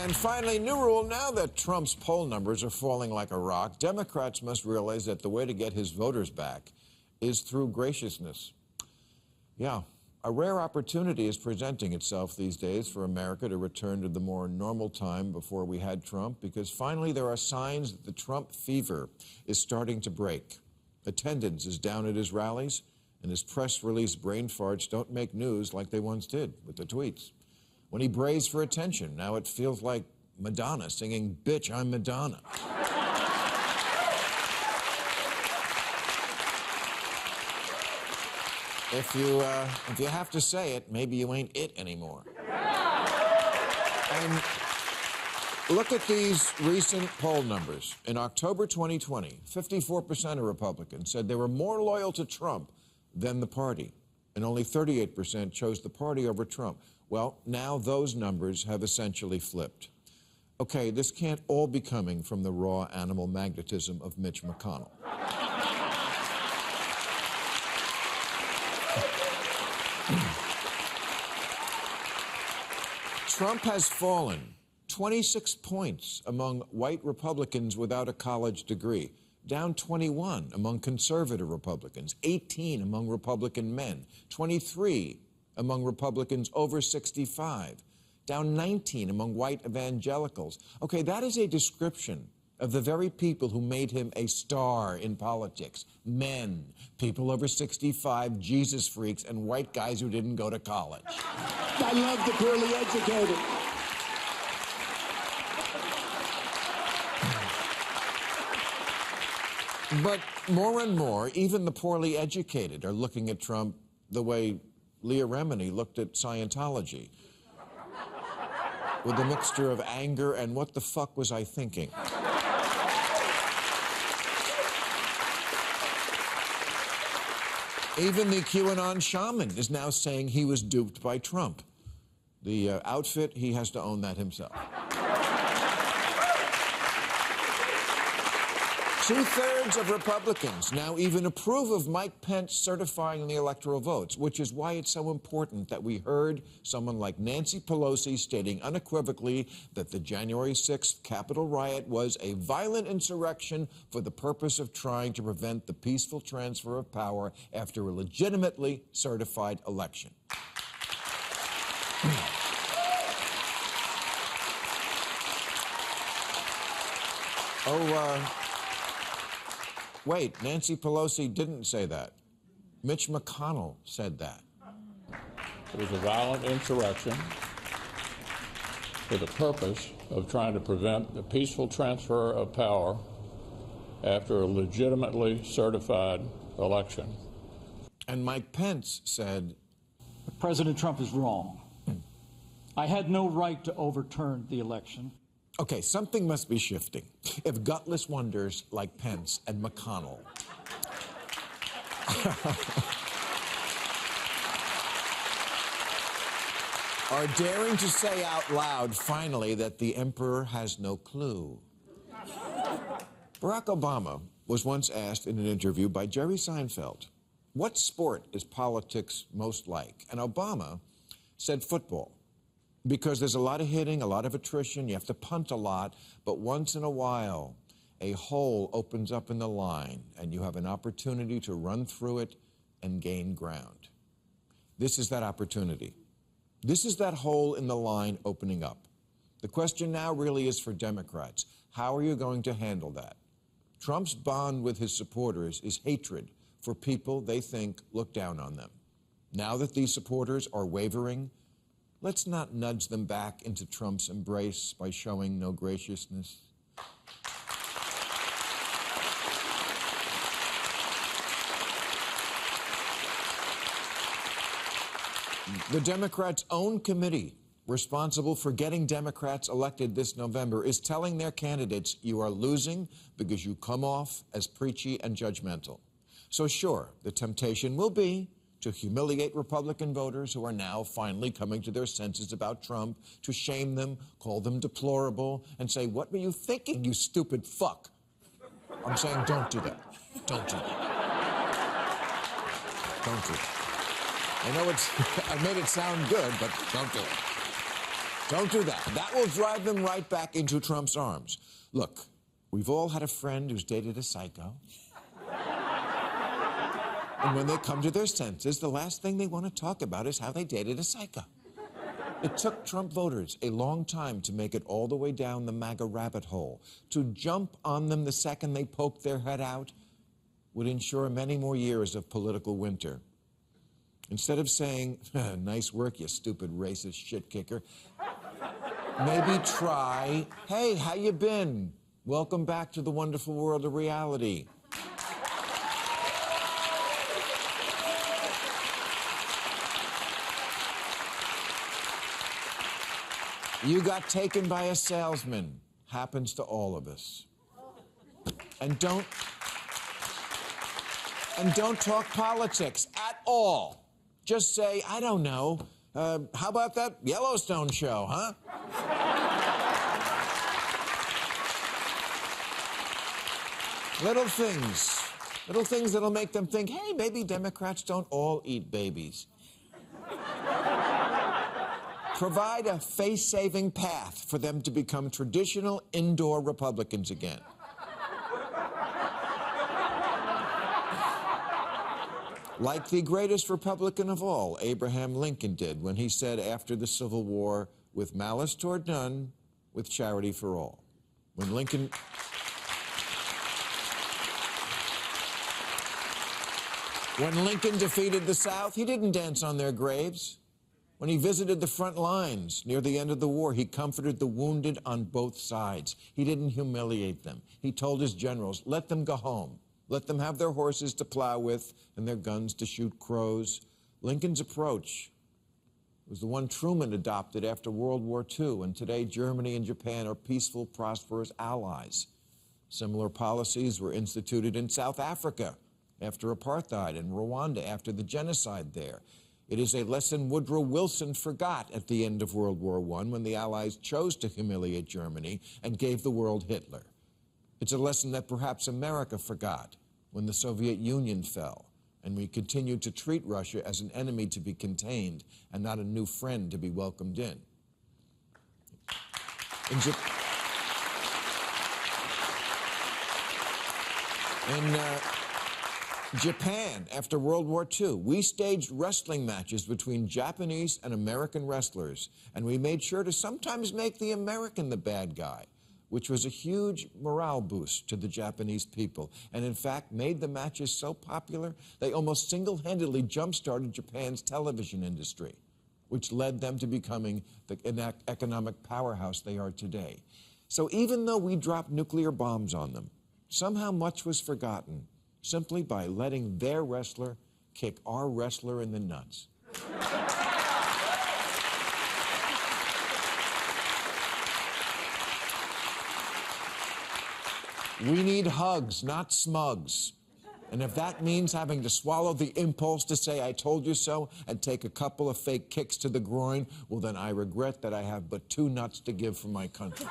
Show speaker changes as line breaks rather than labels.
And finally, new rule. Now that Trump's poll numbers are falling like a rock, Democrats must realize that the way to get his voters back is through graciousness. Yeah, a rare opportunity is presenting itself these days for America to return to the more normal time before we had Trump, because finally there are signs that the Trump fever is starting to break. Attendance is down at his rallies, and his press release brain farts don't make news like they once did with the tweets. When he brays for attention, now it feels like Madonna singing, "Bitch, I'm Madonna." If you have to say it, maybe you ain't it anymore. And look at these recent poll numbers. In October 2020, 54% of Republicans said they were more loyal to Trump than the party, and only 38% chose the party over Trump. Well, now those numbers have essentially flipped. Okay, this can't all be coming from the raw animal magnetism of Mitch McConnell. Trump has fallen 26 points among white Republicans without a college degree, down 21 among conservative Republicans, 18 among Republican men, 23 among Republicans over 65, down 19 among white evangelicals. Okay, that is a description of the very people who made him a star in politics. Men, people over 65, Jesus freaks, and white guys who didn't go to college.
I love the poorly educated.
But more and more, even the poorly educated are looking at Trump the way Leah Remini looked at Scientology, with a mixture of anger and what the fuck was I thinking? Even the QAnon shaman is now saying he was duped by Trump. The outfit, he has to own that himself. Two-thirds of Republicans now even approve of Mike Pence certifying the electoral votes, which is why it's so important that we heard someone like Nancy Pelosi stating unequivocally that the January 6th Capitol riot was a violent insurrection for the purpose of trying to prevent the peaceful transfer of power after a legitimately certified election. Wait, Nancy Pelosi didn't say that. Mitch McConnell said that.
It was a violent insurrection for the purpose of trying to prevent the peaceful transfer of power after a legitimately certified election.
And Mike Pence said,
President Trump is wrong. I had no right to overturn the election.
okay, something must be shifting if gutless wonders like Pence and McConnell are daring to say out loud, finally, that the emperor has no clue. Barack Obama was once asked in an interview by Jerry Seinfeld, what sport is politics most like? And Obama said football. Because there's a lot of hitting, a lot of attrition, you have to punt a lot, but once in a while, a hole opens up in the line, and you have an opportunity to run through it and gain ground. This is that opportunity. This is that hole in the line opening up. The question now really is for Democrats. How are you going to handle that? Trump's bond with his supporters is hatred for people they think look down on them. Now that these supporters are wavering, let's not nudge them back into Trump's embrace by showing no graciousness. The Democrats' own committee, responsible for getting Democrats elected this November, is telling their candidates, you are losing because you come off as preachy and judgmental. So sure, the temptation will be to humiliate Republican voters who are now finally coming to their senses about Trump, to shame them, call them deplorable, and say, what were you thinking, you stupid fuck? I'm saying don't do that. Don't do that. Don't do that. I know I made it sound good, but don't do it. Don't do that. That will drive them right back into Trump's arms. Look, we've all had a friend who's dated a psycho. And when they come to their senses, the last thing they want to talk about is how they dated a psycho. It took Trump voters a long time to make it all the way down the MAGA rabbit hole. To jump on them the second they poked their head out would ensure many more years of political winter. Instead of saying, nice work, you stupid racist shit kicker, maybe try, hey, how you been? Welcome back to the wonderful world of reality. You got taken by a salesman. Happens to all of us. And don't talk politics at all. Just say, I don't know, how about that Yellowstone show, huh? Little things that'll make them think, hey, maybe Democrats don't all eat babies. Provide a face-saving path for them to become traditional indoor Republicans again. Like the greatest Republican of all, Abraham Lincoln did when he said after the Civil War, with malice toward none, with charity for all. When Lincoln defeated the South, he didn't dance on their graves. When he visited the front lines near the end of the war, he comforted the wounded on both sides. He didn't humiliate them. He told his generals, let them go home. Let them have their horses to plow with and their guns to shoot crows. Lincoln's approach was the one Truman adopted after World War II, and today Germany and Japan are peaceful, prosperous allies. Similar policies were instituted in South Africa after apartheid and Rwanda after the genocide there. It is a lesson Woodrow Wilson forgot at the end of World War I when the Allies chose to humiliate Germany and gave the world Hitler. It's a lesson that perhaps America forgot when the Soviet Union fell, and we continued to treat Russia as an enemy to be contained and not a new friend to be welcomed in. In Japan, after World War II, we staged wrestling matches between Japanese and American wrestlers, and we made sure to sometimes make the American the bad guy, which was a huge morale boost to the Japanese people, and in fact made the matches so popular they almost single-handedly jump-started Japan's television industry, which led them to becoming the economic powerhouse they are today. So even though we dropped nuclear bombs on them, somehow much was forgotten simply by letting their wrestler kick our wrestler in the nuts. We need hugs, not smugs. And if that means having to swallow the impulse to say, I told you so, and take a couple of fake kicks to the groin, well, then I regret that I have but 2 nuts to give for my country.